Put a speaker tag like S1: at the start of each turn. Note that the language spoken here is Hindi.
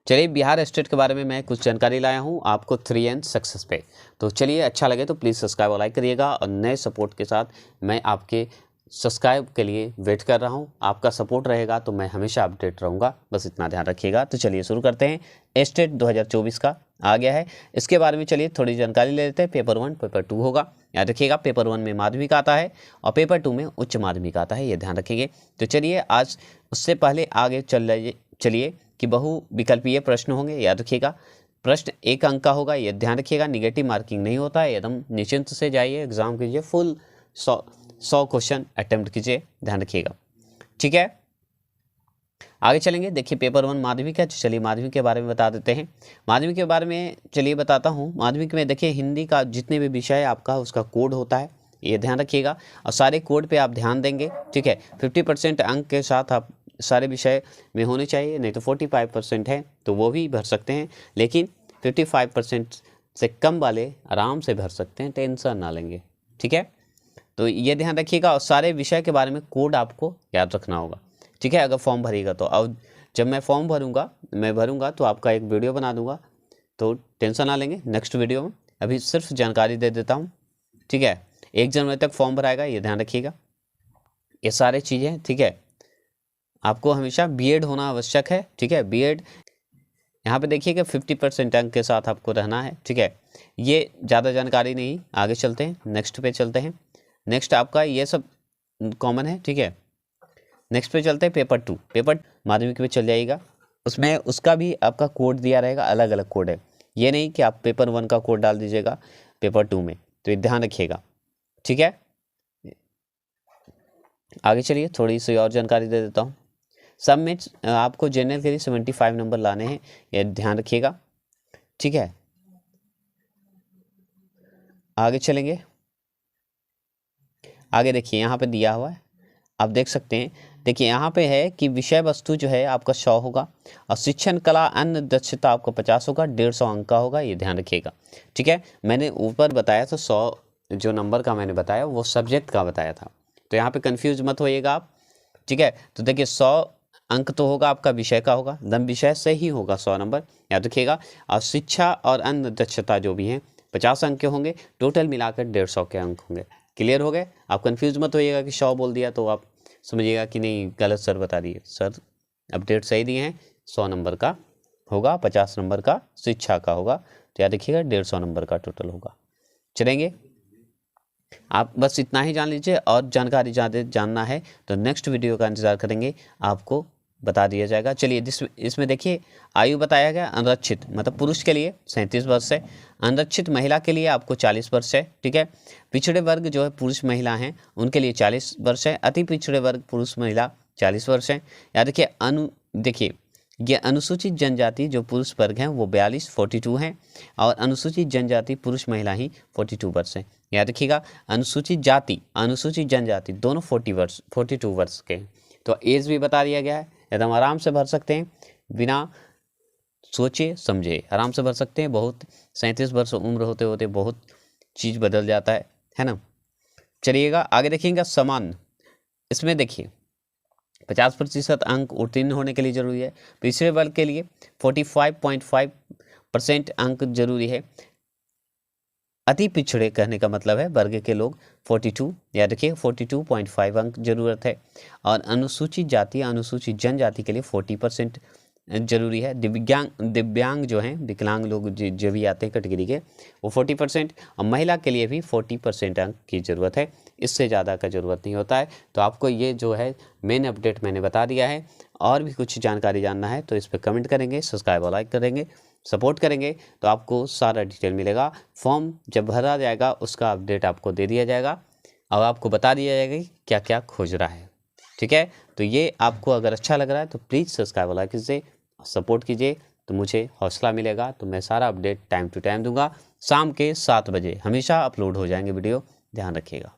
S1: चलिए बिहार स्टेट के बारे में मैं कुछ जानकारी लाया हूँ आपको 3N सक्सेस पे। तो चलिए अच्छा लगे तो प्लीज़ सब्सक्राइब और लाइक करिएगा और नए सपोर्ट के साथ मैं आपके सब्सक्राइब के लिए वेट कर रहा हूँ। आपका सपोर्ट रहेगा तो मैं हमेशा अपडेट रहूँगा, बस इतना ध्यान रखिएगा। तो चलिए शुरू करते हैं। स्टेट 2024 का आ गया है, इसके बारे में चलिए थोड़ी जानकारी ले लेते हैं। पेपर 1 पेपर 2 होगा, याद रखिएगा। पेपर 1 में माध्यमिक आता है और पेपर 2 में उच्च माध्यमिक आता है, ये ध्यान रखिएगा। तो चलिए आज उससे पहले आगे चलिए कि बहु विकल्पीय प्रश्न होंगे, याद रखिएगा। प्रश्न 1 अंक का होगा, ये ध्यान रखिएगा। निगेटिव मार्किंग नहीं होता है, एकदम निश्चिंत से जाइए, एग्जाम कीजिए, फुल 100 क्वेश्चन अटेम्प्ट कीजिए, ध्यान रखिएगा, ठीक है। आगे चलेंगे, देखिए पेपर 1 माध्यमिक है। चलिए माध्यमिक के बारे में बता देते हैं। माध्यमिक के बारे में चलिए बताता हूँ। माध्यमिक में देखिए हिंदी का जितने भी विषय है आपका उसका कोड होता है, ये ध्यान रखिएगा। और सारे कोड पे आप ध्यान देंगे, ठीक है। 50% अंक के साथ आप सारे विषय में होने चाहिए, नहीं तो 45% है तो वो भी भर सकते हैं, लेकिन 55% से कम वाले आराम से भर सकते हैं, टेंशन ना लेंगे, ठीक है। तो ये ध्यान रखिएगा और सारे विषय के बारे में कोड आपको याद रखना होगा, ठीक है। अगर फॉर्म भरिएगा तो, अब जब मैं फॉर्म भरूंगा तो आपका एक वीडियो बना दूंगा, तो टेंशन ना लेंगे नेक्स्ट वीडियो में। अभी सिर्फ जानकारी दे देता हूँ, ठीक है। 1 जनवरी तक फॉर्म भराएगा, ये ध्यान रखिएगा। ये सारी चीज़ें, ठीक है। आपको हमेशा बीएड होना आवश्यक है, ठीक है। बीएड यहाँ पे देखिएगा 50% अंक के साथ आपको रहना है, ठीक है। ये ज़्यादा जानकारी नहीं, आगे चलते हैं, नेक्स्ट पे चलते हैं। नेक्स्ट आपका ये सब कॉमन है, ठीक है। नेक्स्ट पे चलते हैं पेपर 2। पेपर माध्यमिक में चल जाइएगा, उसमें उसका भी आपका कोड दिया रहेगा, अलग अलग कोड है। ये नहीं कि आप पेपर 1 का कोड डाल दीजिएगा पेपर 2 में, तो ये ध्यान रखिएगा, ठीक है। आगे चलिए थोड़ी सी और जानकारी दे देता हूँ। सब में आपको जनरल के लिए 75 नंबर लाने हैं, ये ध्यान रखिएगा, ठीक है। आगे चलेंगे, आगे देखिए यहाँ पे दिया हुआ है, आप देख सकते हैं। देखिए यहाँ पे है कि विषय वस्तु जो है आपका 100 होगा और शिक्षण कला अन्य दक्षता आपको 50 होगा, 150 अंक का होगा, ये ध्यान रखिएगा, ठीक है। मैंने ऊपर बताया था 100 जो नंबर का मैंने बताया वो सब्जेक्ट का बताया था, तो यहाँ पे कंफ्यूज मत होइएगा आप, ठीक है। तो देखिए 100 अंक तो होगा आपका विषय का होगा, दम विषय से ही होगा 100 नंबर, याद रखिएगा। और शिक्षा और अन्य दक्षता जो भी हैं 50 अंक के होंगे, टोटल मिलाकर 150 के अंक होंगे। क्लियर हो गए? आप कंफ्यूज मत होइएगा कि 100 बोल दिया तो आप समझिएगा कि नहीं गलत सर बता दिए। सर अपडेट सही दिए हैं, 100 नंबर का होगा, 50 नंबर का शिक्षा का होगा, तो याद रखिएगा 150 नंबर का टोटल होगा। चलेंगे, आप बस इतना ही जान लीजिए, और जानकारी ज़्यादा जानना है तो नेक्स्ट वीडियो का इंतज़ार करेंगे, आपको बता दिया जाएगा। चलिए इसमें देखिए आयु बताया गया, अनरक्षित मतलब पुरुष के लिए 37 वर्ष है, अनरक्षित महिला के लिए आपको 40 वर्ष है, ठीक है। पिछड़े वर्ग जो है पुरुष महिला हैं उनके लिए 40 वर्ष है, अति पिछड़े वर्ग पुरुष महिला 40 वर्ष है। याद रखिए देखिए ये अनुसूचित जनजाति जो पुरुष वर्ग हैं वो 42 हैं, और अनुसूचित जनजाति पुरुष महिला ही 42 वर्ष है। याद रखिएगा अनुसूचित जनजाति दोनों 42 वर्ष के हैं। तो एज भी बता दिया गया है, एकदम आराम से भर सकते हैं, बिना सोचे समझे आराम से भर सकते हैं। बहुत 37 वर्ष उम्र होते होते बहुत चीज़ बदल जाता है ना। चलिएगा आगे देखिएगा समान, इसमें देखिए 50% अंक उत्तीर्ण होने के लिए जरूरी है। पिछड़े वर्ग के लिए 45.5% अंक जरूरी है। अति पिछड़े कहने का मतलब है वर्ग के लोग 42, याद रखिए 42.5 अंक जरूरत है। और अनुसूचित जाति अनुसूचित जनजाति के लिए 40% जरूरी है। दिव्यांग जो हैं विकलांग लोग जो भी आते हैं कैटेगरी के, वो 40%, और महिला के लिए भी 40% अंक की ज़रूरत है, इससे ज़्यादा का ज़रूरत नहीं होता है। तो आपको ये जो है मेन अपडेट मैंने बता दिया है। और भी कुछ जानकारी जानना है तो इस पर कमेंट करेंगे, सब्सक्राइब और लाइक करेंगे, सपोर्ट करेंगे, तो आपको सारा डिटेल मिलेगा। फॉर्म जब भरा जाएगा उसका अपडेट आपको दे दिया जाएगा और आपको बता दिया जाएगा कि क्या क्या खोज रहा है, ठीक है। तो ये आपको अगर अच्छा लग रहा है तो प्लीज़ सब्सक्राइब और लाइक कीजिए, सपोर्ट कीजिए, तो मुझे हौसला मिलेगा। तो मैं सारा अपडेट टाइम टू टाइम दूंगा, शाम के 7 बजे हमेशा अपलोड हो जाएंगे वीडियो, ध्यान रखिएगा।